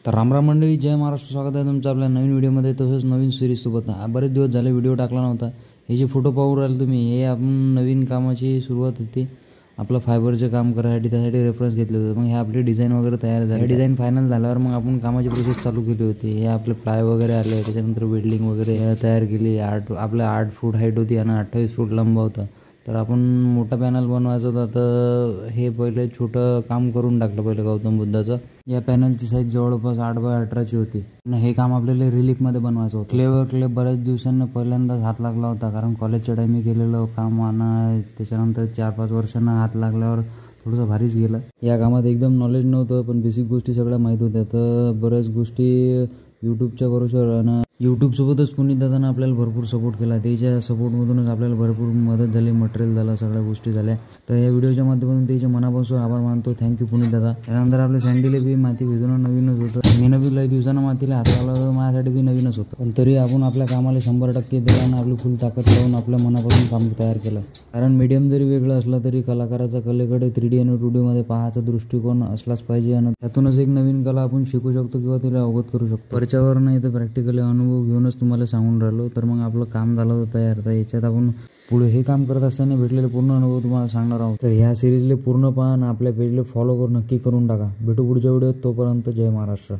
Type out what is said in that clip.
तर रामराम मंडळी, जय महाराष्ट्र. स्वागत आहे तुमचं आपल्या नवीन व्हिडिओमध्ये, तसंच नवीन सिरीजसोबत. बरेच दिवस झाले व्हिडिओ टाकला नव्हता. हे जे फोटो पाहू राहिले तुम्ही, हे आपण नवीन कामाची सुरुवात होती. आपलं फायबरचे काम करायसाठी त्यासाठी रेफरन्स घेतले होते. मग हे आपली डिझाईन वगैरे तयार झाली. डिझाईन फायनल झाल्यावर मग आपण कामाची प्रोसेस चालू केली होती. हे आपले प्लाय वगैरे आले, त्याच्यानंतर वेल्डिंग वगैरे तयार केली. आपल्या 8 फूट हाईट होती आणि 28 फूट लंब होता. तर आपण मोठा पॅनल बनवायचा होता, तर हे पहिले छोटं काम करून टाकलं पहिले गौतम बुद्धाचं. या पॅनलची साईज जवळपास 8x18ची होती. आणि हे काम आपल्याला रिलीफमध्ये बनवायचं होतं. क्ले बऱ्याच दिवसांना पहिल्यांदाच हात लागला होता, कारण कॉलेजच्या टाईमी केलेलं काम आणि त्याच्यानंतर 4-5 वर्षांना हात लागल्यावर थोडंसं भारीच गेलं. या कामात एकदम नॉलेज नव्हतं, पण बेसिक गोष्टी सगळ्या माहीत होत्या. तर बऱ्याच गोष्टी यूट्यूबच्या भरोश्यावर आणि यूट्यूबसोबतच पुनीत दादानं आपल्याला भरपूर सपोर्ट केला. त्याच्या सपोर्टमधूनच आपल्याला भरपूर मदत झाली, मटेरियल झालं, सगळ्या गोष्टी झाल्या. तर या व्हिडिओच्या माध्यमातून त्याच्या मनापासून आभार मानतो. थँक्यू पुनीत दादा. त्यानंतर आपल्या सँडीला बी माती भिजवणं नवीनच होतं. मी बी लई दिवसानं मातीला हात लावला होता, माझ्यासाठी बी नवीनच होतं. पण तरी आपण आपल्या कामाला 100% दिला आणि आपली फुल ताकद लावून आपल्या मनापासून काम तयार केलं. कारण मीडियम जरी वेगळं असलं तरी कलाकाराचा कलेकडे 3D आणि 2D मध्ये पाहायचा दृष्टिकोन असलाच पाहिजे. आणि त्यातूनच एक नवीन कला आपण शिकू शकतो किंवा तिला अवगत करू शकतो. वरच्यावर नाही तर प्रॅक्टिकली अनुभव घेऊनच तुम्हाला सांगून राहिलो. तर मग आपलं काम झालं होतं तयार. तर याच्यात आपण पुढे हे काम करत असताना भेटलेले पूर्ण अनुभव तुम्हाला सांगणार आहोत. तर ह्या सिरीजला पूर्ण पहा आणि आपल्या पेजला फॉलो नक्की करून टाका. भेटू पुढच्या व्हिडिओत. तोपर्यंत जय महाराष्ट्र.